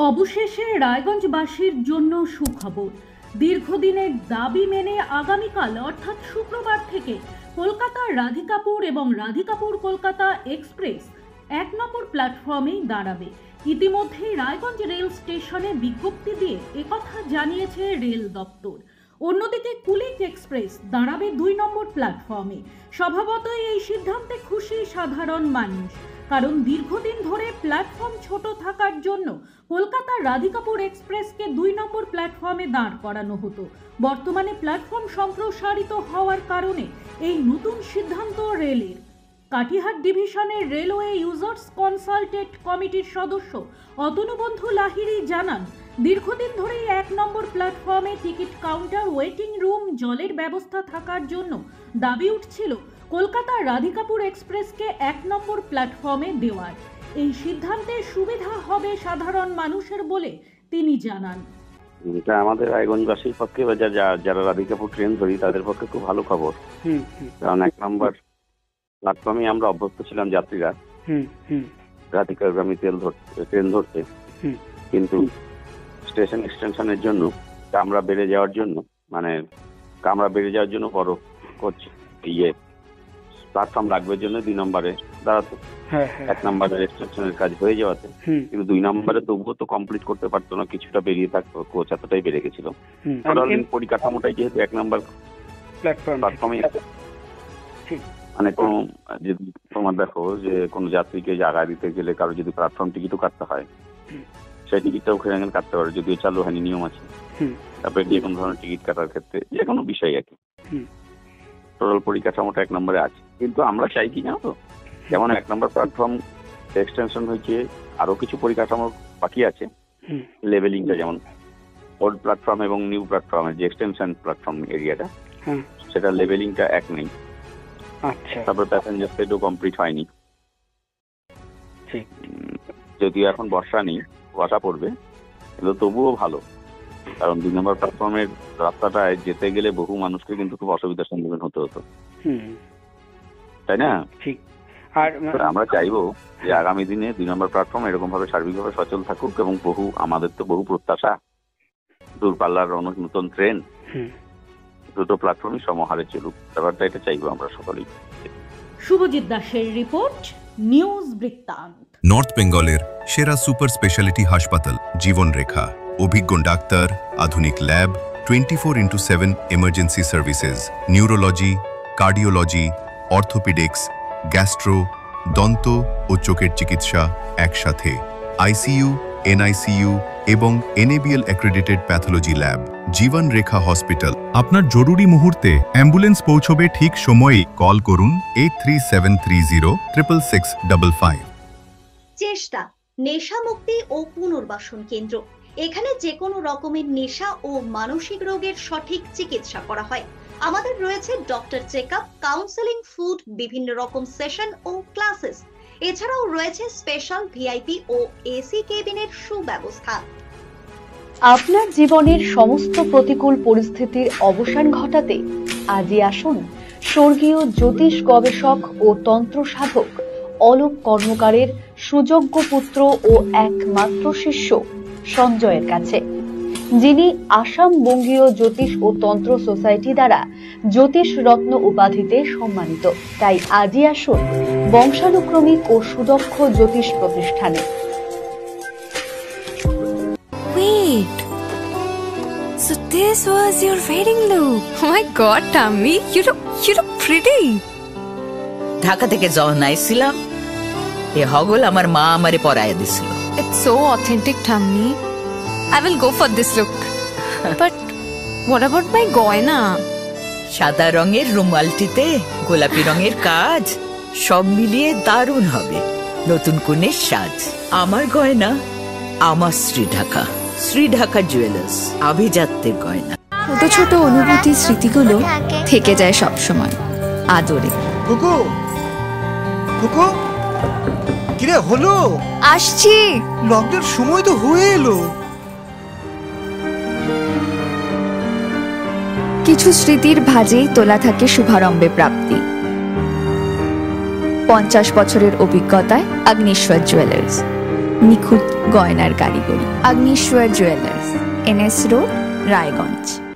অবশেষে রায়গঞ্জবাসীর জন্য সুখবর। দীর্ঘদিনের দাবি মেনে আগামীকাল অর্থাৎ শুক্রবার থেকে কলকাতার রাধিকাপুর এবং রাধিকাপুর কলকাতা এক্সপ্রেস ১ নম্বর প্ল্যাটফর্মেই দাঁড়াবে। ইতিমধ্যেই রায়গঞ্জ রেল স্টেশনে বিজ্ঞপ্তি দিয়ে একথা জানিয়েছে রেল দপ্তর। অন্যদিকে কুলিক এক্সপ্রেস দাঁড়াবে ২ নম্বর প্ল্যাটফর্মে। স্বভাবতই এই সিদ্ধান্তে খুশি সাধারণ মানুষ, কারণ দীর্ঘদিন ধরে প্ল্যাটফর্ম ছোট থাকার জন্য কলকাতার রাধিকাপুর এক্সপ্রেসকে ২ নম্বর প্ল্যাটফর্মে দাঁড় করানো হতো। বর্তমানে প্ল্যাটফর্ম সম্প্রসারিত হওয়ার কারণে এই নতুন সিদ্ধান্ত রেলের। কাটিহাট ডিভিশনের রেলওয়ে ইউজার্স কনসালটেন্ট কমিটির সদস্য অতনুবন্ধু লাহিড়ী জানান, দীর্ঘদিন ধরেই ১ নম্বর প্ল্যাটফর্মে টিকিট কাউন্টার, ওয়েটিং রুম, জলের ব্যবস্থা থাকার জন্য দাবি উঠছিল কলকাতার রাধিকাপুর এক্সপ্রেসকে ১ নম্বর প্ল্যাটফর্মে দেওয়ার। এই সিদ্ধান্তে সুবিধা হবে সাধারণ মানুষের বলে তিনি জানান। এটা আমাদের রায়গঞ্জবাসীর পক্ষে বা যারা রাধিকাপুর ট্রেন ধরি তাদের পক্ষে খুব ভালো খবর, কারণ ১ নম্বর প্ল্যাটফর্মে আমরা অভ্যস্ত ছিলাম যাত্রীরা রাধিকাগামী ট্রেন ধরতে, কিন্তু স্টেশন এক্সটেনশনের জন্য কামরা বেড়ে যাওয়ার জন্য বড় করছে প্ল্যাটফর্ম রাখবার জন্য ২ নম্বরে দাঁড়াতো। ১ নম্বরের এক্সটেনশনের কাজ হয়ে যাওয়াতে কিন্তু ২ নম্বরে তবুও তো কমপ্লিট করতে পারতো না, কিছুটা বেরিয়ে থাকতো, কোচ এতটাই বেড়ে গেছিল। পরিকাঠামোটাই যেহেতু ১ নম্বর প্ল্যাটফর্মে মানে কোনো যদি তোমার দেখো যে কোনো যাত্রীকে জায়গা দিতে গেলে কারো যদি প্ল্যাটফর্ম টিকিটও কাটতে হয়, সেই টিকিটটাও ওখানে কাটতে পারে, যদিও চালু হয়নি, নিয়ম আছে। তারপরে যে কোনো ধরনের টিকিট কাটার ক্ষেত্রে যে কোনো বিষয় আর কি টোটাল পরিকাঠামোটা ১ নম্বরে আছে। কিন্তু আমরা চাই কি জানো তো, যেমন ১ নম্বর প্ল্যাটফর্ম এক্সটেনশন হয়েছে, আরো কিছু পরিকাঠামো বাকি আছে। লেভেলিংটা যেমন ওল্ড প্ল্যাটফর্ম এবং নিউ প্ল্যাটফর্মের যে এক্সটেনশন প্ল্যাটফর্ম এরিয়াটা, সেটা লেভেলিংটা এক নেই। তারপর প্যাসেঞ্জার সাইডও কমপ্লিট হয়নি, যদিও এখন বর্ষা নেই, বর্ষা পড়বে, কিন্তু তবুও ভালো, কারণ ২ নম্বর প্ল্যাটফর্মের রাস্তাটায় যেতে গেলে বহু মানুষকে কিন্তু খুব অসুবিধার সম্মুখীন হতে হতো, তাই না? ঠিক। আর আমরা চাইবো যে আগামী দিনে ২ নম্বর প্ল্যাটফর্ম এরকম ভাবে সার্বিকভাবে সচল থাকুক, এবং আমাদের তো বহু প্রত্যাশা, দূরপাল্লার নতুন ট্রেন দুটো প্ল্যাটফর্মই সমহারে চলুক, ব্যাপারটা এটা চাইবো আমরা সকলেই। শুভজিৎ দাসের রিপোর্ট, নিউজ বৃত্তান্ত। নর্থ বেঙ্গলের সেরা সুপার স্পেশালিটি হাসপাতাল জীবন রেখা, অভিজ্ঞ ডাক্তার, আধুনিক lab, 24x7 emergency services, neurology, cardiology, orthopaedics, gastro, দন্ত ও চোখের চিকিৎসা একসাথে, আইসিইউ, এনআইসিইউ এবং NABL অ্যাক্রেডিটেড প্যাথোলজি ল্যাব। জীবন রেখা হসপিটাল। আপনার জরুরি মুহূর্তে অ্যাম্বুলেন্স পৌঁছবে ঠিক সময়েই। কল করুন 8373066655। চেষ্টা নেশা মুক্তি ও পুনর্বাসন কেন্দ্র। এখানে যে কোনো রকমের নেশা ও মানসিক রোগের সঠিক চিকিৎসা করা হয়। আমাদের রয়েছে ডক্টর চেকআপ, কাউন্সেলিং, ফুড, বিভিন্ন রকম সেশন ও ক্লাসেস। এছাড়াও রয়েছে স্পেশাল VIP ও AC কেবিনের সুব্যবস্থা। আপনার জীবনের সমস্ত প্রতিকূল পরিস্থিতির অবসান ঘটাতে আজই আসুন স্বর্গীয় জ্যোতিষ গবেষক ও তন্ত্র সাধক অলোক কর্মকারের সুযোগ্য পুত্র ও একমাত্র শিষ্য সঞ্জয়ের কাছে, যিনি আসাম বঙ্গীয় জ্যোতিষ ও তন্ত্র সোসাইটি দ্বারা জ্যোতিষ রত্ন উপাধিতে সম্মানিত। তাই আজই আসুন বংশানুক্রমিক ও সুদক্ষ জ্যোতিষ প্রতিষ্ঠানে। Wait, so this was your wedding look? Oh my God, Tammy, you look pretty. Dhaka থেকে যখন আইছিলাম, এ হগল আমার মা আমারে পরায় দিছিল। It's so authentic, Tammy. I will go for this look. But what about my goina? সাদা রঙের রুমালটিতে গোলাপি রঙের কাজ, সব মিলিয়ে দারুণ হবে নতুন কনের সাজ। আমার গয়না আমার শ্রী ঢাকা জুয়েলার্স, আভিজাত্যের গয়না। ছোট ছোট অনুভূতি, স্মৃতিগুলো থেকে যায় সব সময় আদরে। কুকু কুকু, কিরে হলো? আসছি, লকডাউন সময় তো হয়ে এলো। কিছু স্মৃতির ভাজেই তোলা থাকে শুভারম্ভে প্রাপ্তি। 50 বছরের অভিজ্ঞতায় অগ্নিশ্বর জুয়েলার্স, নিখুঁত গয়নার কারিগরি। Agnishwar jewellers, NS road, Raiganj.